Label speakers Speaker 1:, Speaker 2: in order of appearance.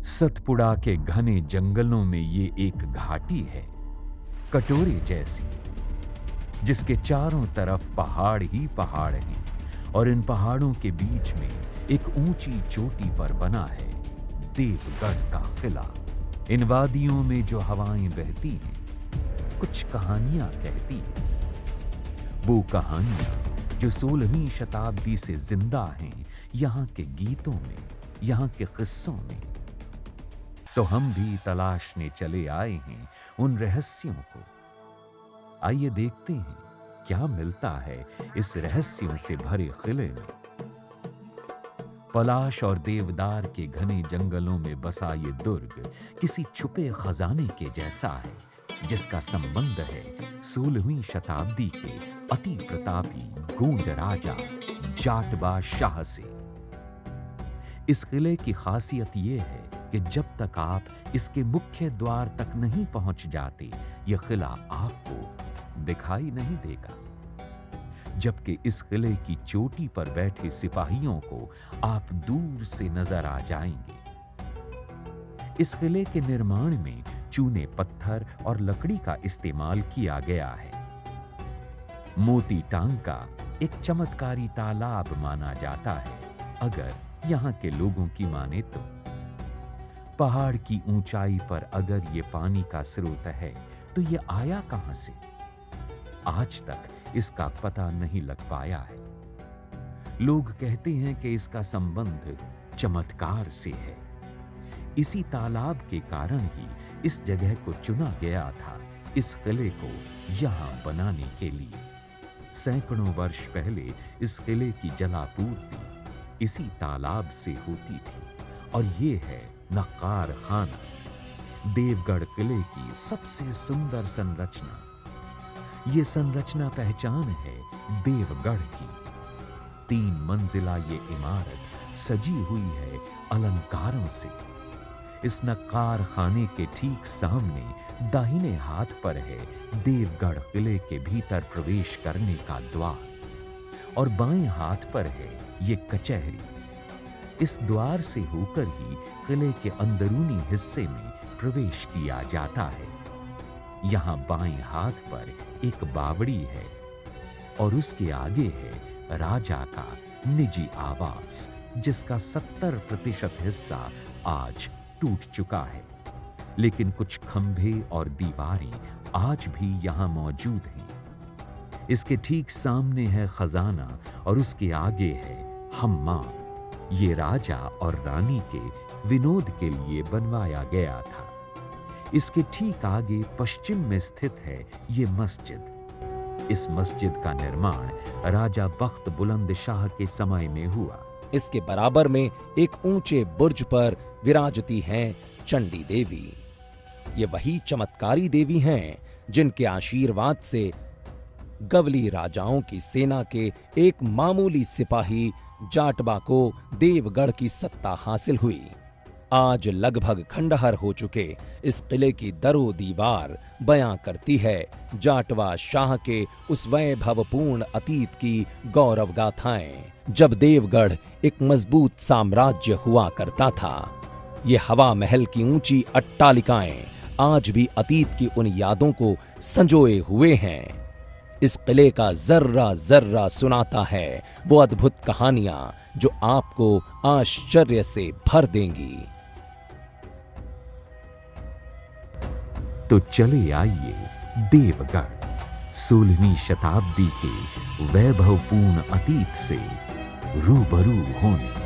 Speaker 1: सतपुड़ा के घने जंगलों में ये एक घाटी है, कटोरे जैसी, जिसके चारों तरफ पहाड़ ही पहाड़ हैं और इन पहाड़ों के बीच में एक ऊंची चोटी पर बना है देवगढ़ का किला। इन वादियों में जो हवाएं बहती हैं, कुछ कहानियां कहती हैं। वो कहानियां जो 16वीं शताब्दी से जिंदा हैं यहाँ के गीतों में, यहाँ के किस्सों में। तो हम भी तलाशने चले आए हैं उन रहस्यों को। आइए देखते हैं क्या मिलता है इस रहस्यों से भरे किले में। पलाश और देवदार के घने जंगलों में बसा ये दुर्ग किसी छुपे खजाने के जैसा है, जिसका संबंध है 16वीं शताब्दी के अति प्रतापी गोंड राजा जाटवा शाह से। इस किले की खासियत यह है कि जब तक आप इसके मुख्य द्वार तक नहीं पहुंच जाते, यह किला आपको दिखाई नहीं देगा, जबकि इस किले की चोटी पर बैठे सिपाहियों को आप दूर से नजर आ जाएंगे। इस किले के निर्माण में चूने पत्थर और लकड़ी का इस्तेमाल किया गया है। मोती टांग का एक चमत्कारी तालाब माना जाता है, अगर यहाँ के लोगों की माने तो। पहाड़ की ऊंचाई पर अगर ये पानी का स्रोत है, तो ये आया कहां से? आज तक इसका पता नहीं लग पाया है। लोग कहते हैं कि इसका संबंध चमत्कार से है। इसी तालाब के कारण ही इस जगह को चुना गया था इस किले को यहां बनाने के लिए। सैकड़ों वर्ष पहले इस किले की जलापूर्ति इसी तालाब से होती थी, और ये है नक्कार खाना, देवगढ़ किले की सबसे सुंदर संरचना। ये संरचना पहचान है देवगढ़ की। 3 मंजिला ये इमारत सजी हुई है अलंकारों से। इस नक्कार खाने के ठीक सामने दाहिने हाथ पर है देवगढ़ किले के भीतर प्रवेश करने का द्वार, और बाएं हाथ पर है ये कचहरी। इस द्वार से होकर ही किले के अंदरूनी हिस्से में प्रवेश किया जाता है। यहाँ बाएं हाथ पर एक बावड़ी है और उसके आगे है राजा का निजी आवास, जिसका 70% हिस्सा आज टूट चुका है, लेकिन कुछ खंभे और दीवारें आज भी यहाँ मौजूद हैं। इसके ठीक सामने है खजाना और उसके आगे है हम्माम। ये राजा और रानी के विनोद के लिए बनवाया गया था। इसके ठीक आगे पश्चिम में स्थित है ये मस्जिद। इस मस्जिद का निर्माण राजा बख्त बुलंद शाह के समय में हुआ।
Speaker 2: इसके बराबर में एक ऊंचे बुर्ज पर विराजती हैं चंडी देवी। ये वही चमत्कारी देवी हैं जिनके आशीर्वाद से गवली राजाओं की सेना के एक मामूली सिपाही जाटवा को देवगढ़ की सत्ता हासिल हुई। आज लगभग खंडहर हो चुके इस किले की दरो दीवार बयां करती है जाटवा शाह के उस वैभवपूर्ण अतीत की गौरव गाथाएं, जब देवगढ़ एक मजबूत साम्राज्य हुआ करता था। ये हवा महल की ऊंची अट्टालिकाएं आज भी अतीत की उन यादों को संजोए हुए हैं। इस किले का जर्रा जर्रा सुनाता है वो अद्भुत कहानियां जो आपको आश्चर्य से भर देंगी।
Speaker 1: तो चले आइए देवगढ़ 16वीं शताब्दी के वैभवपूर्ण अतीत से रूबरू होने।